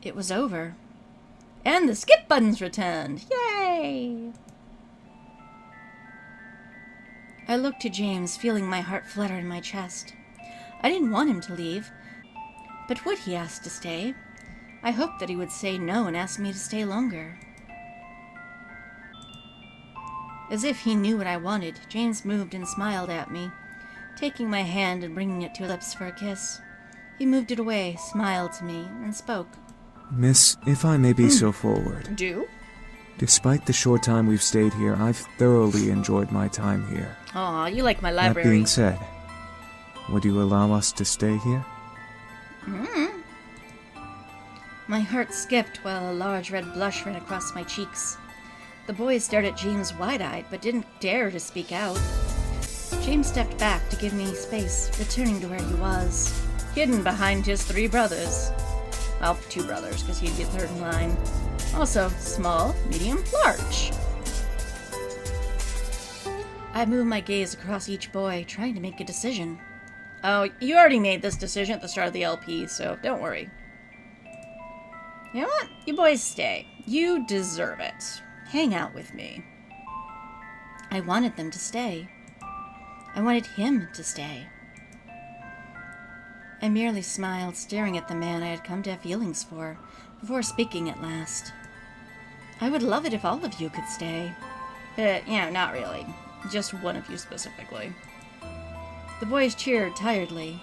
It was over. And the skip button's returned. Yay! I looked to James, feeling my heart flutter in my chest. I didn't want him to leave, but would he ask to stay? I hoped that he would say no and ask me to stay longer. As if he knew what I wanted, James moved and smiled at me, taking my hand and bringing it to his lips for a kiss. He moved it away, smiled to me, and spoke. Miss, if I may be so forward. Do? Despite the short time we've stayed here, I've thoroughly enjoyed my time here. Aw, you like my library. That being said, would you allow us to stay here? My heart skipped while a large red blush ran across my cheeks. The boys stared at James wide-eyed, but didn't dare to speak out. James stepped back to give me space, returning to where he was, hidden behind his 3 brothers. Well, 2 brothers, because he'd be third in line. Also, small, medium, large. I moved my gaze across each boy, trying to make a decision. Oh, you already made this decision at the start of the LP, so don't worry. You know what? You boys stay. You deserve it. Hang out with me. I wanted them to stay. I wanted him to stay. I merely smiled, staring at the man I had come to have feelings for, before speaking at last. I would love it if all of you could stay. Not really. Just one of you specifically. The boys cheered tiredly.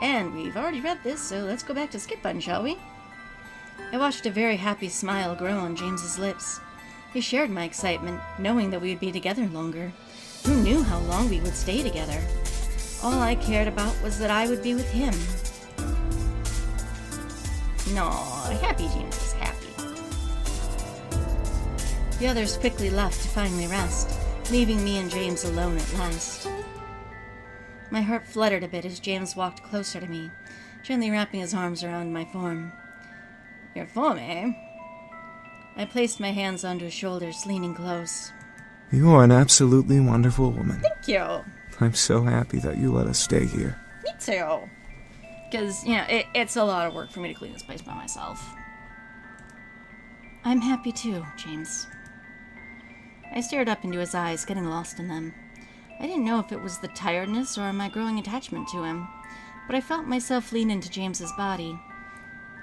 And we've already read this, so let's go back to skip button, shall we? I watched a very happy smile grow on James's lips. He shared my excitement, knowing that we would be together longer. Who knew how long we would stay together? All I cared about was that I would be with him. No, happy James is happy. The others quickly left to finally rest, leaving me and James alone at last. My heart fluttered a bit as James walked closer to me, gently wrapping his arms around my form. Your form, eh? I placed my hands onto his shoulders, leaning close. You are an absolutely wonderful woman. Thank you. I'm so happy that you let us stay here. Me too. Because, it's a lot of work for me to clean this place by myself. I'm happy too, James. I stared up into his eyes, getting lost in them. I didn't know if it was the tiredness or my growing attachment to him, but I felt myself lean into James's body.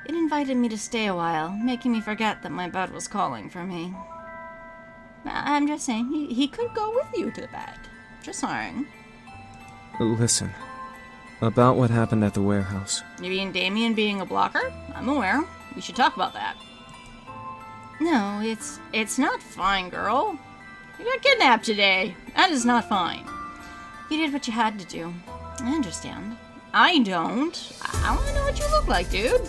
It invited me to stay a while, making me forget that my bed was calling for me. I'm just saying, he could go with you to the bed. Just saying. Listen, about what happened at the warehouse. You mean Damien being a blocker? I'm aware. We should talk about that. No, it's not fine, girl. You got kidnapped today. That is not fine. You did what you had to do. I understand. I don't. I want to know what you look like, dude.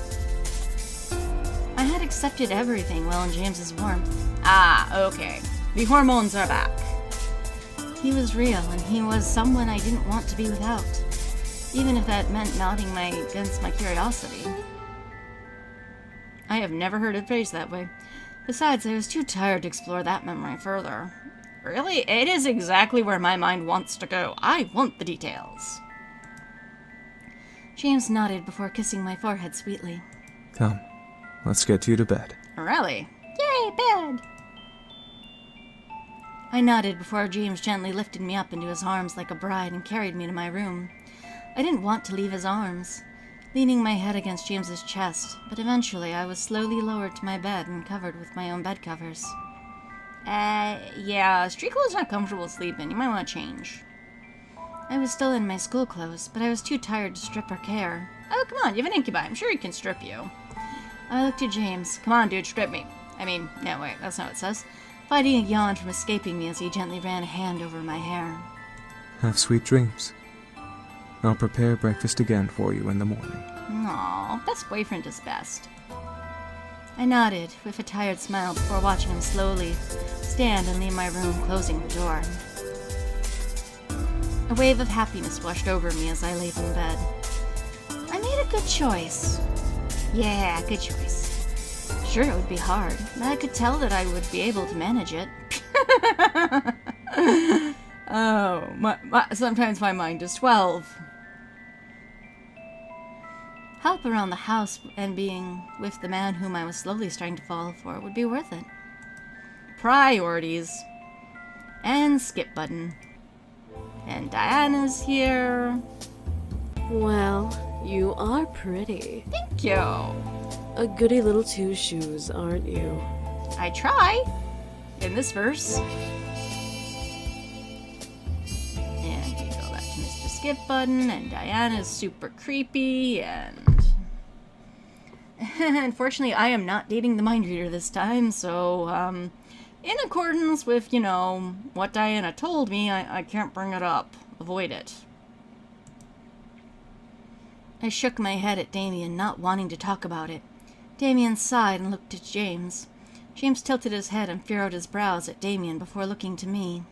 I had accepted everything while in James's warmth. Ah, okay. The hormones are back. He was real, and he was someone I didn't want to be without, even if that meant nodding against my curiosity. I have never heard it phrased that way. Besides, I was too tired to explore that memory further. Really, it is exactly where my mind wants to go. I want the details. James nodded before kissing my forehead sweetly. Come, let's get you to bed. Really? Yay, bed! I nodded before James gently lifted me up into his arms like a bride and carried me to my room. I didn't want to leave his arms, leaning my head against James's chest, but eventually I was slowly lowered to my bed and covered with my own bed covers. Yeah, street clothes not comfortable sleeping. You might want to change. I was still in my school clothes, but I was too tired to strip or care. Oh, come on, you have an incubi. I'm sure he can strip you. I looked at James. Come on, dude, strip me. No, wait, that's not what it says. Fighting a yawn from escaping me as he gently ran a hand over my hair. Have sweet dreams. I'll prepare breakfast again for you in the morning. Aw, best boyfriend is best. I nodded, with a tired smile, before watching him slowly stand and leave my room, closing the door. A wave of happiness washed over me as I laid in bed. I made a good choice. Yeah, good choice. Sure, it would be hard, but I could tell that I would be able to manage it. Sometimes my mind is 12. Help around the house and being with the man whom I was slowly starting to fall for would be worth it. Priorities. And skip button. And Diana's here. Well, you are pretty. Thank you. A goody little two shoes, aren't you? I try. In this verse. And we go back to Mr. Skip Button, and Diana's super creepy, and... Unfortunately, I am not dating the mind reader this time, so, in accordance with, you know, what Diana told me, I can't bring it up. Avoid it. I shook my head at Damien, not wanting to talk about it. Damien sighed and looked at James. James tilted his head and furrowed his brows at Damien before looking to me.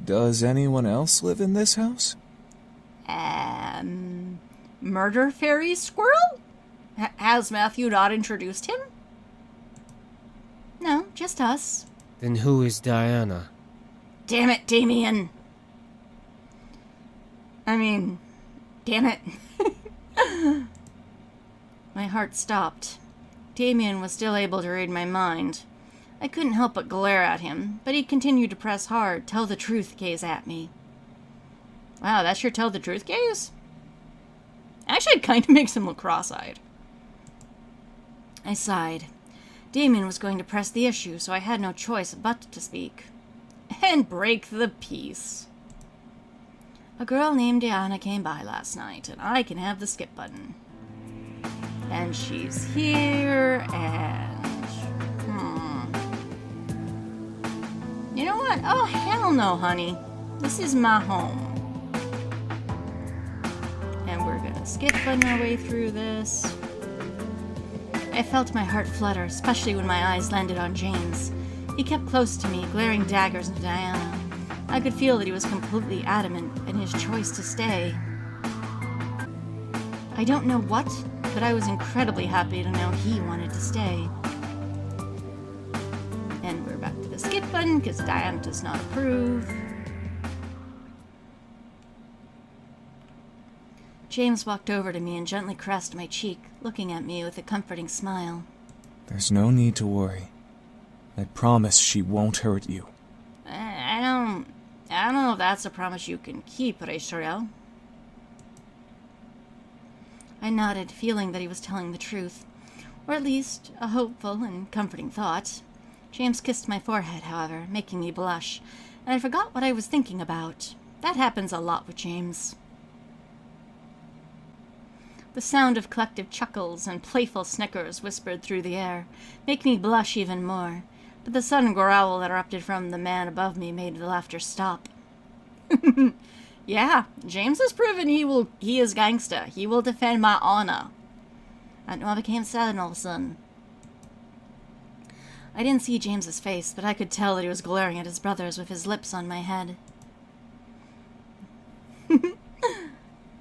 Does anyone else live in this house? Murder Fairy Squirrel? Has Matthew not introduced him? No, just us. Then who is Diana? Damn it, Damien. I mean, damn it. My heart stopped. Damien was still able to read my mind. I couldn't help but glare at him, but he continued to press hard, tell the truth gaze at me. Wow, that's your tell the truth gaze? Actually, it kind of makes him look cross-eyed. I sighed. Damien was going to press the issue, so I had no choice but to speak. And break the peace. A girl named Diana came by last night, and I can have the skip button. And she's here, and... You know what? Oh, hell no, honey. This is my home. And we're gonna skip button our way through this. I felt my heart flutter, especially when my eyes landed on James. He kept close to me, glaring daggers into Diana. I could feel that he was completely adamant in his choice to stay. I don't know what, but I was incredibly happy to know he wanted to stay. And we're back to the skip button, because Diana does not approve. James walked over to me and gently caressed my cheek, looking at me with a comforting smile. There's no need to worry. I promise she won't hurt you. I don't know if that's a promise you can keep, Rachel. I nodded, feeling that he was telling the truth, or at least a hopeful and comforting thought. James kissed my forehead, however, making me blush, and I forgot what I was thinking about. That happens a lot with James. The sound of collective chuckles and playful snickers whispered through the air, making me blush even more, but the sudden growl that erupted from the man above me made the laughter stop. Yeah, James has proven he is gangsta. He will defend my honor. I know I became sad all of a sudden. I didn't see James's face, but I could tell that he was glaring at his brothers with his lips on my head.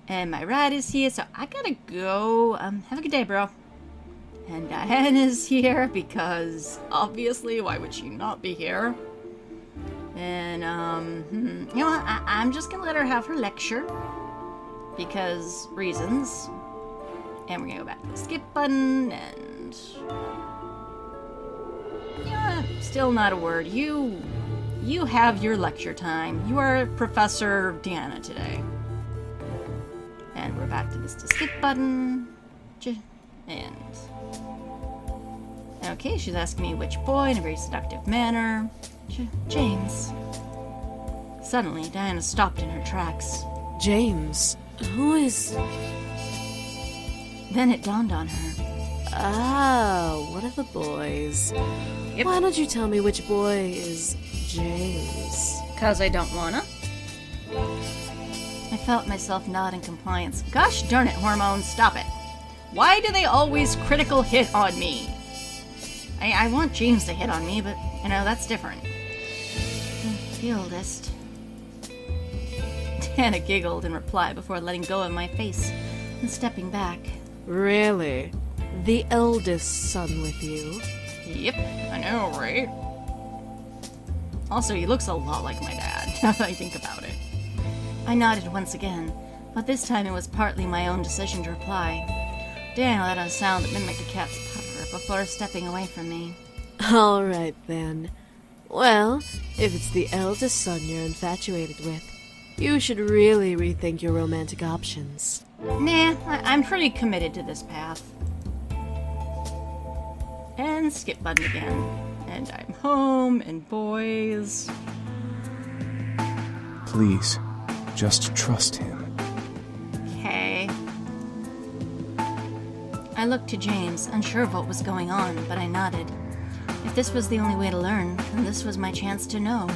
And my ride is here, so I gotta go. Have a good day, bro. And Diana's here because, obviously, why would she not be here? And, you know what? I'm just gonna let her have her lecture. Because reasons. And we're gonna go back to the skip button, and... Yeah, still not a word. You have your lecture time. You are Professor Diana today. And we're back to this skip button. And... Okay, she's asking me which boy in a very seductive manner. James. Suddenly, Diana stopped in her tracks. James? Who is... Then it dawned on her. Oh, one of the boys. Yep. Why don't you tell me which boy is James? 'Cause I don't wanna. I felt myself nod in compliance. Gosh darn it, hormones, stop it. Why do they always critical hit on me? I want James to hit on me, but, you know, that's different. The oldest. Diana giggled in reply before letting go of my face and stepping back. Really? The eldest son with you? Yep, I know, right? Also, he looks a lot like my dad, now that I think about it. I nodded once again, but this time it was partly my own decision to reply. Dan let out a sound that mimicked a cat's purr before stepping away from me. All right, then. Well, if it's the eldest son you're infatuated with, you should really rethink your romantic options. Nah, I'm pretty committed to this path. And skip button again. And I'm home, and boys... Please, just trust him. Okay. I looked to James, unsure of what was going on, but I nodded. If this was the only way to learn, then this was my chance to know.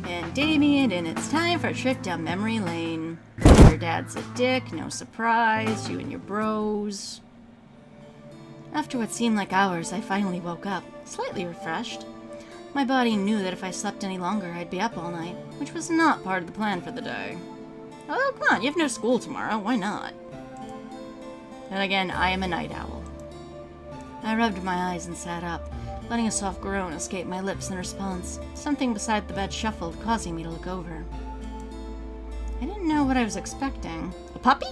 And Damien, and it's time for a trip down memory lane. Your dad's a dick, no surprise, you and your bros. After what seemed like hours, I finally woke up, slightly refreshed. My body knew that if I slept any longer, I'd be up all night, which was not part of the plan for the day. Oh, come on, you have no school tomorrow, why not? Then again, I am a night owl. I rubbed my eyes and sat up, letting a soft groan escape my lips in response. Something beside the bed shuffled, causing me to look over. I didn't know what I was expecting. A puppy?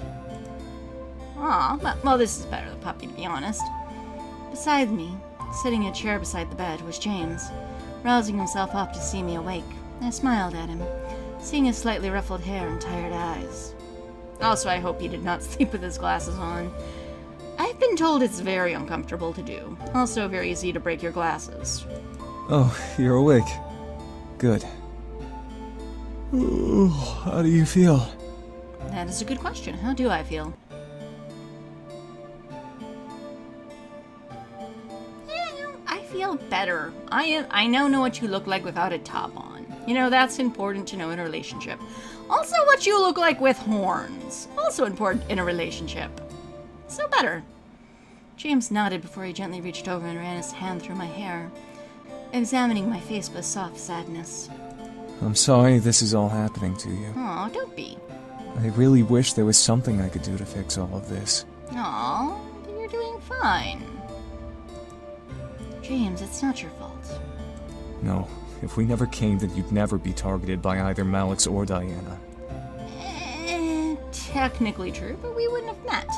Aw, well, this is better than a puppy, to be honest. Beside me, sitting in a chair beside the bed, was James, rousing himself up to see me awake. I smiled at him, seeing his slightly ruffled hair and tired eyes. Also, I hope he did not sleep with his glasses on. I've been told it's very uncomfortable to do. Also very easy to break your glasses. Oh, you're awake. Good. Ooh, how do you feel? That is a good question. How do I feel? I feel better. I now know what you look like without a top on. You know, that's important to know in a relationship. Also, what you look like with horns. Also important in a relationship. So better. James nodded before he gently reached over and ran his hand through my hair, examining my face with soft sadness. I'm sorry this is all happening to you. Aw, don't be. I really wish there was something I could do to fix all of this. Aw, but you're doing fine. James, it's not your fault. No, if we never came, then you'd never be targeted by either Malix or Diana. Technically true, but we wouldn't have met.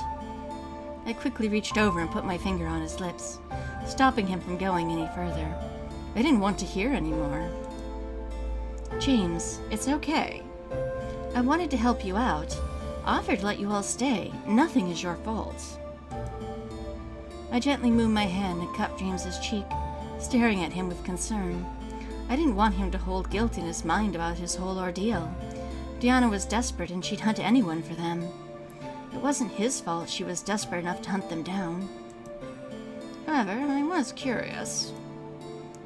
I quickly reached over and put my finger on his lips, stopping him from going any further. I didn't want to hear anymore. James, it's okay. I wanted to help you out. I offered to let you all stay. Nothing is your fault. I gently moved my hand and cupped James's cheek, staring at him with concern. I didn't want him to hold guilt in his mind about his whole ordeal. Diana was desperate and she'd hunt anyone for them. It wasn't his fault she was desperate enough to hunt them down. However, I was curious.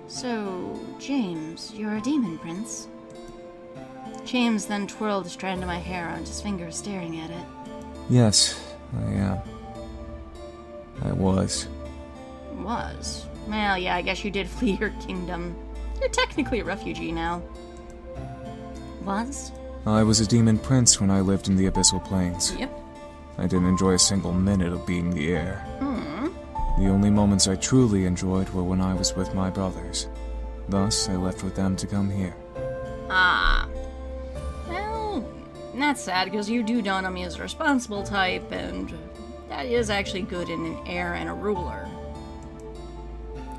So, James, you're a demon prince? James then twirled a strand of my hair on his finger, staring at it. Yes, I am. I was. Was? Well, yeah, I guess you did flee your kingdom. You're technically a refugee now. Was? I was a demon prince when I lived in the Abyssal Plains. Yep. I didn't enjoy a single minute of being the heir. The only moments I truly enjoyed were when I was with my brothers. Thus, I left with them to come here. Ah. Well, that's sad, because you do dawn on me as a responsible type, and that is actually good in an heir and a ruler.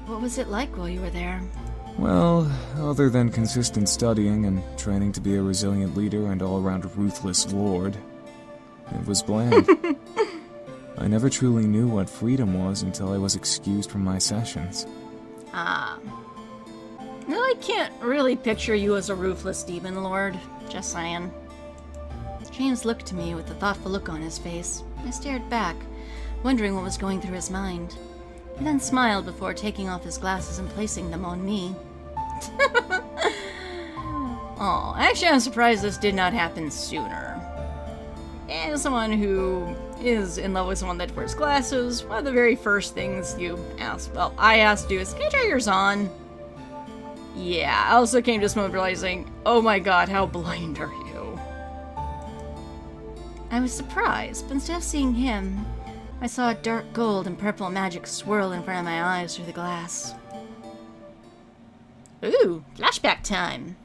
What was it like while you were there? Well, other than consistent studying and training to be a resilient leader and all-around ruthless lord, it was bland. I never truly knew what freedom was until I was excused from my sessions. Ah. No, I can't really picture you as a ruthless demon lord. Just saying. James looked to me with a thoughtful look on his face. I stared back, wondering what was going through his mind. He then smiled before taking off his glasses and placing them on me. Oh, actually I'm surprised this did not happen sooner. As someone who is in love with someone that wears glasses, one of the very first things I asked to do is, can I try yours on? Yeah, I also came to this moment realizing, oh my god, how blind are you? I was surprised, but instead of seeing him, I saw a dark gold and purple magic swirl in front of my eyes through the glass. Ooh, flashback time.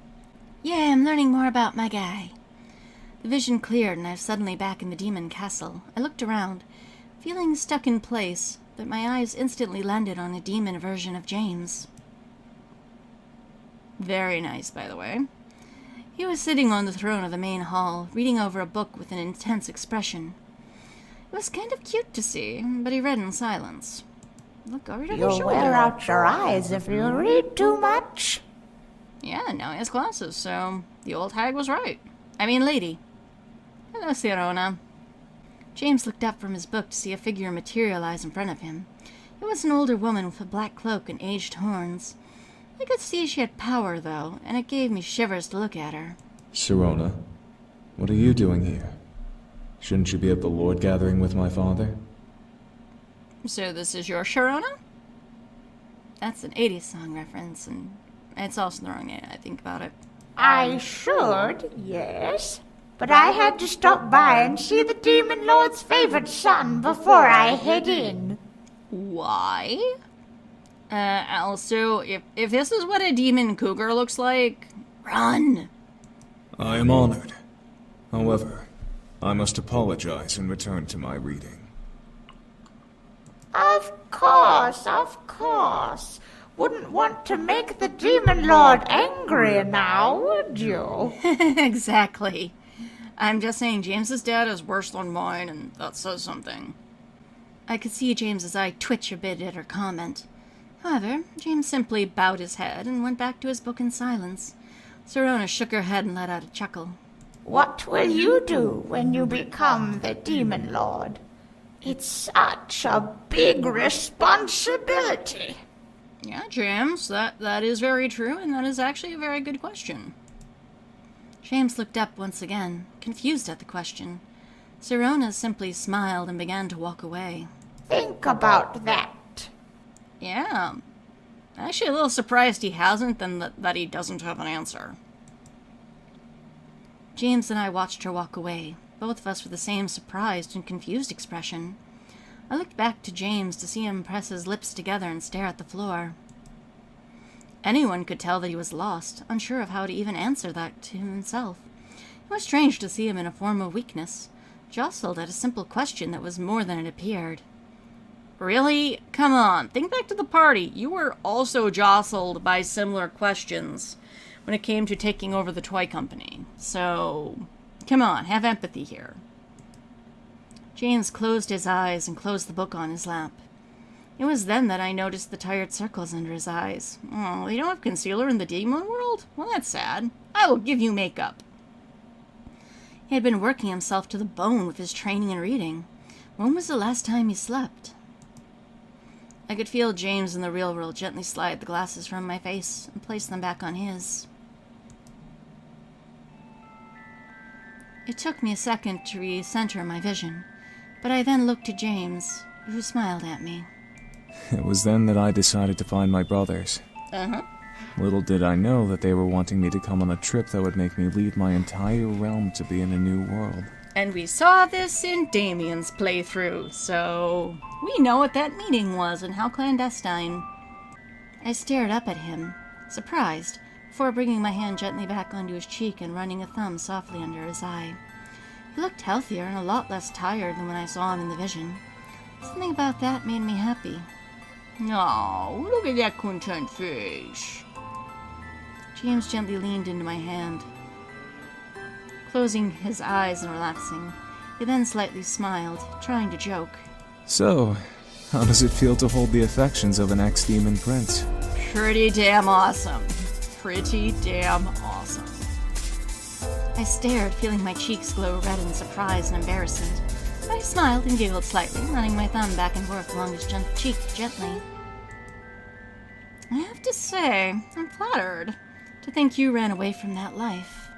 Yeah, I'm learning more about my guy. The vision cleared and I was suddenly back in the demon castle. I looked around, feeling stuck in place, but my eyes instantly landed on a demon version of James. Very nice, by the way. He was sitting on the throne of the main hall, reading over a book with an intense expression. It was kind of cute to see, but he read in silence. Look over your You'll shoulder. wear out your eyes if you read too much. Yeah, now he has glasses, so the old hag was right. I mean, lady. Hello, Sirona. James looked up from his book to see a figure materialize in front of him. It was an older woman with a black cloak and aged horns. I could see she had power, though, and it gave me shivers to look at her. Sirona, what are you doing here? Shouldn't you be at the Lord gathering with my father? So this is your Sharona? That's an 80s song reference, and it's also the wrong name, I think about it. I should, yes. But I had to stop by and see the Demon Lord's favorite son before I head in. Why? Also, if this is what a demon cougar looks like, run! I am honored. However, I must apologize and return to my reading. Of course. Wouldn't want to make the Demon Lord angry now, would you? Exactly. I'm just saying James's dad is worse than mine, and that says something. I could see James's eye twitch a bit at her comment. However, James simply bowed his head and went back to his book in silence. Sirona shook her head and let out a chuckle. What will you do when you become the Demon Lord? It's such a big responsibility. Yeah, James, that is very true, and that is actually a very good question. James looked up once again, confused at the question. Sirona simply smiled and began to walk away. Think about that. Yeah. Actually a little surprised he hasn't, than that he doesn't have an answer. James and I watched her walk away, both of us with the same surprised and confused expression. I looked back to James to see him press his lips together and stare at the floor. Anyone could tell that he was lost, unsure of how to even answer that to himself. It was strange to see him in a form of weakness, jostled at a simple question that was more than it appeared. Really? Come on, think back to the party. You were also jostled by similar questions when it came to taking over the toy company. So, come on, have empathy here. James closed his eyes and closed the book on his lap. It was then that I noticed the tired circles under his eyes. Oh, they don't have concealer in the demon world? Well, that's sad. I will give you makeup. He had been working himself to the bone with his training and reading. When was the last time he slept? I could feel James in the real world gently slide the glasses from my face and place them back on his. It took me a second to recenter my vision, but I then looked to James, who smiled at me. It was then that I decided to find my brothers. Uh-huh. Little did I know that they were wanting me to come on a trip that would make me leave my entire realm to be in a new world. And we saw this in Damien's playthrough, so we know what that meeting was and how clandestine. I stared up at him, surprised, before bringing my hand gently back onto his cheek and running a thumb softly under his eye. He looked healthier and a lot less tired than when I saw him in the vision. Something about that made me happy. Oh, look at that content face. James gently leaned into my hand, closing his eyes and relaxing. He then slightly smiled, trying to joke. So, how does it feel to hold the affections of an ex-demon prince? Pretty damn awesome. Pretty damn awesome. I stared, feeling my cheeks glow red in surprise and embarrassment. I smiled and giggled slightly, running my thumb back and forth along his cheek gently. I have to say, I'm flattered to think you ran away from that life.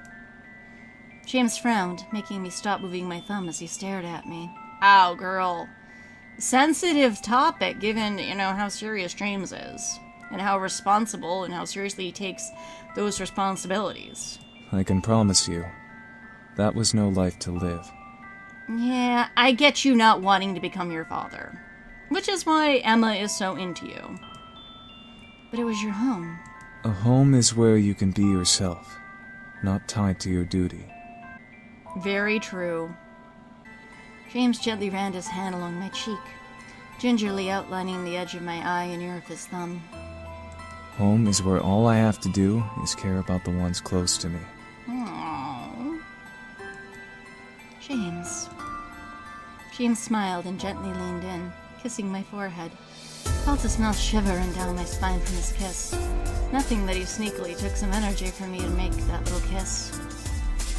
James frowned, making me stop moving my thumb as he stared at me. Ow, girl. Sensitive topic, given, how serious James is, and how responsible and how seriously he takes those responsibilities. I can promise you, that was no life to live. Yeah, I get you not wanting to become your father, which is why Emma is so into you. But it was your home. A home is where you can be yourself, not tied to your duty. Very true. James gently ran his hand along my cheek, gingerly outlining the edge of my eye and ear of his thumb. Home is where all I have to do is care about the ones close to me. Aww. James. James smiled and gently leaned in, kissing my forehead. Felt his mouth shiver and down my spine from his kiss. Nothing that he sneakily took some energy from me to make that little kiss.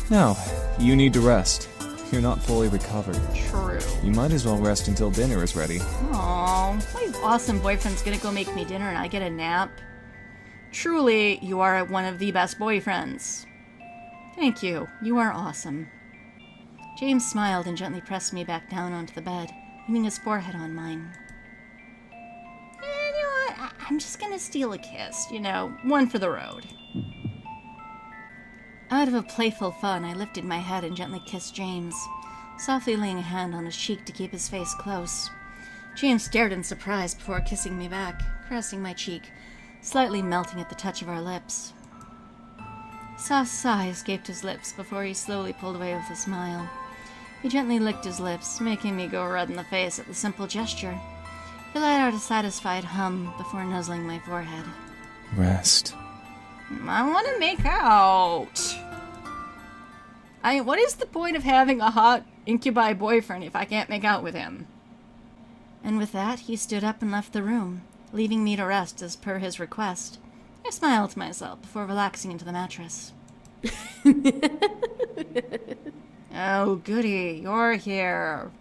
Now, you need to rest. You're not fully recovered. True. You might as well rest until dinner is ready. Aww, my awesome boyfriend's gonna go make me dinner and I get a nap. Truly, you are one of the best boyfriends. Thank you. You are awesome. James smiled and gently pressed me back down onto the bed, leaning his forehead on mine. You know what? I'm just gonna steal a kiss, one for the road. Out of a playful fun, I lifted my head and gently kissed James, softly laying a hand on his cheek to keep his face close. James stared in surprise before kissing me back, caressing my cheek, slightly melting at the touch of our lips. A soft sigh escaped his lips before he slowly pulled away with a smile. He gently licked his lips, making me go red in the face at the simple gesture. He let out a satisfied hum before nuzzling my forehead. Rest. I want to make out. What is the point of having a hot incubi boyfriend if I can't make out with him? And with that, he stood up and left the room, leaving me to rest as per his request. I smiled to myself before relaxing into the mattress. Oh, goody, you're here.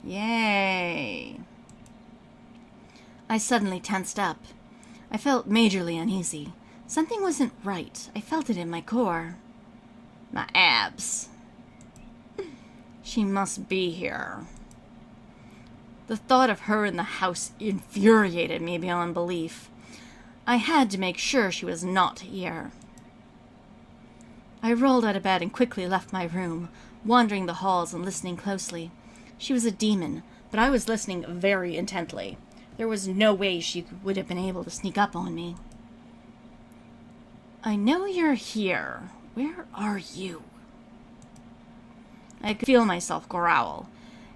Yay. I suddenly tensed up. I felt majorly uneasy. Something wasn't right. I felt it in my core. My abs. She must be here. The thought of her in the house infuriated me beyond belief. I had to make sure she was not here. I rolled out of bed and quickly left my room, wandering the halls and listening closely. She was a demon, but I was listening very intently. There was no way she would have been able to sneak up on me. I know you're here. Where are you? I could feel myself growl.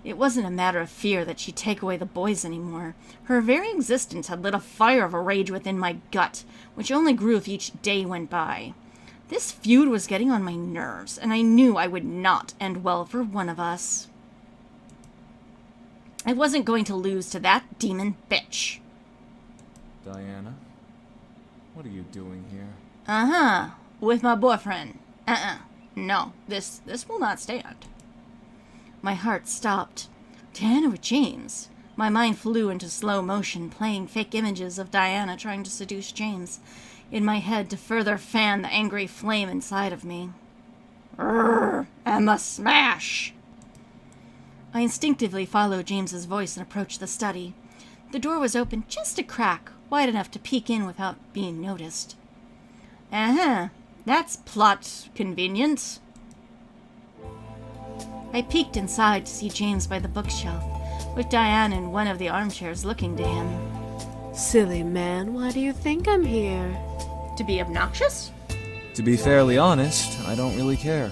It wasn't a matter of fear that she'd take away the boys anymore. Her very existence had lit a fire of rage within my gut, which only grew if each day went by. This feud was getting on my nerves, and I knew I would not end well for one of us. I wasn't going to lose to that demon bitch. Diana? What are you doing here? Uh-huh. With my boyfriend. No, this will not stand. My heart stopped. Diana with James. My mind flew into slow motion, playing fake images of Diana trying to seduce James in my head to further fan the angry flame inside of me. Emma smash! I instinctively followed James's voice and approached the study. The door was open just a crack, wide enough to peek in without being noticed. That's plot convenient. I peeked inside to see James by the bookshelf, with Diane in one of the armchairs looking to him. Silly man, why do you think I'm here? To be obnoxious? To be fairly honest, I don't really care.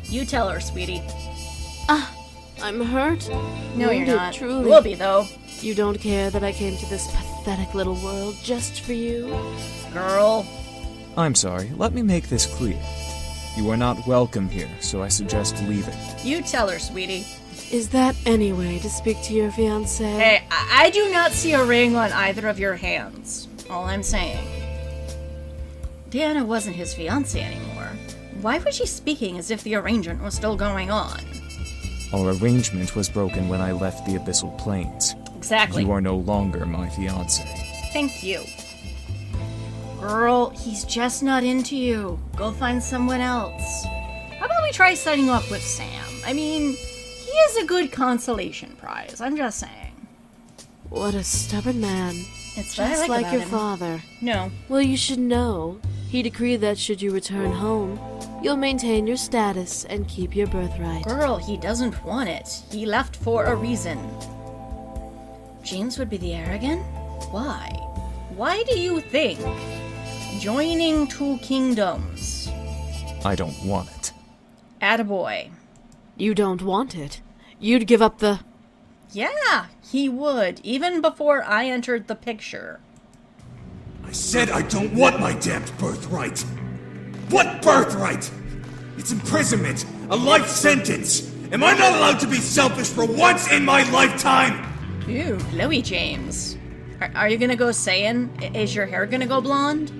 You tell her, sweetie. I'm hurt. No, Wounded, you're not. Truly. You will be, though. You don't care that I came to this pathetic little world just for you? Girl. I'm sorry, let me make this clear. You are not welcome here, so I suggest leaving. You tell her, sweetie. Is that any way to speak to your fiancé? Hey, I do not see a ring on either of your hands. All I'm saying. Diana wasn't his fiancé anymore. Why was she speaking as if the arrangement was still going on? Our arrangement was broken when I left the Abyssal Plains. Exactly. You are no longer my fiancé. Thank you. Girl, he's just not into you. Go find someone else. How about we try setting you up with Sam? I mean, he is a good consolation prize. I'm just saying. What a stubborn man. It's what I Just like like your about him. father. No. Well, you should know. He decreed that should you return home, you'll maintain your status and keep your birthright. Girl, he doesn't want it. He left for a reason. James would be the heir again? Why? Why do you think? Joining two kingdoms. I don't want it. Attaboy. You don't want it. You'd give up the... Yeah, he would, even before I entered the picture. I said I don't want my damned birthright. What birthright? It's imprisonment, a life sentence. Am I not allowed to be selfish for once in my lifetime? Ooh, glowy James. Are you gonna go Saiyan? Is your hair gonna go blonde?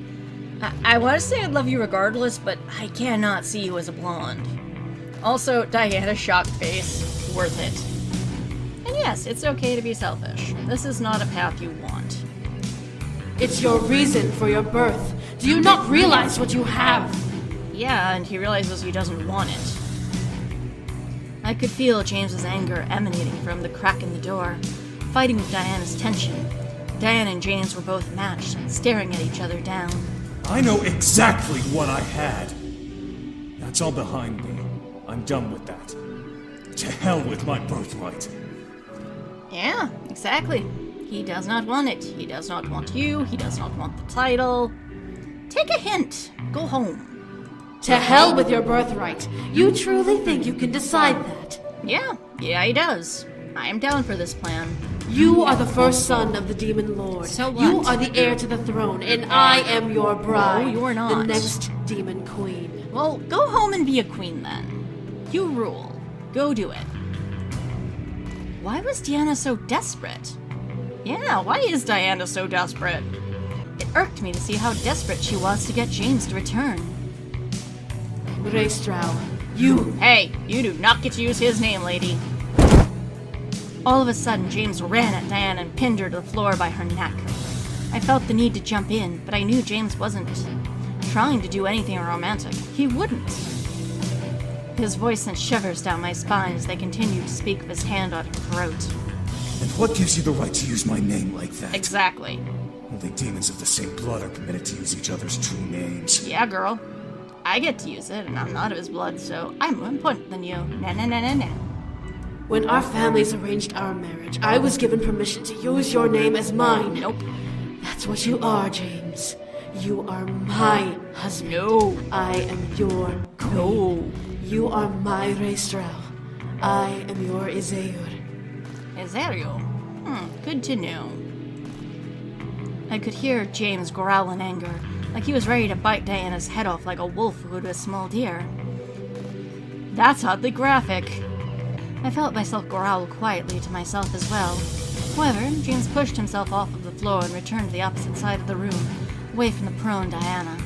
I want to say I'd love you regardless, but I cannot see you as a blonde. Also, Diana's shocked face. Worth it. And yes, it's okay to be selfish. This is not a path you want. It's your reason for your birth. Do you not realize what you have? Yeah, and he realizes he doesn't want it. I could feel James's anger emanating from the crack in the door, fighting with Diana's tension. Diana and James were both matched, staring at each other down. I know exactly what I had. That's all behind me. I'm done with that. To hell with my birthright. Yeah, exactly. He does not want it. He does not want you. He does not want the title. Take a hint. Go home. To hell with your birthright. You truly think you can decide that? Yeah, he does. I am down for this plan. You are the first son of the Demon Lord. So what? You are the heir to the throne, and I am your bride. No, you're not. The next Demon Queen. Well, go home and be a queen then. You rule. Go do it. Why was Diana so desperate? Yeah, why is Diana so desperate? It irked me to see how desperate she was to get James to return. Raestrow, you... Hey, you do not get to use his name, lady. All of a sudden, James ran at Diana and pinned her to the floor by her neck. I felt the need to jump in, but I knew James wasn't trying to do anything romantic. He wouldn't. His voice sent shivers down my spine as they continued to speak with his hand on her throat. And what gives you the right to use my name like that? Exactly. Only demons of the same blood are permitted to use each other's true names. Yeah, girl. I get to use it, and I'm not of his blood, so I'm more important than you. Na. When our families arranged our marriage, I was given permission to use your name as mine. Nope. That's what you are, James. You are my husband. No. I am your queen. No. You are my Raestrow. I am your Izeur. Ezerio. Good to know. I could hear James growl in anger, like he was ready to bite Diana's head off like a wolf would a small deer. That's oddly graphic. I felt myself growl quietly to myself as well. However, James pushed himself off of the floor and returned to the opposite side of the room, away from the prone Diana.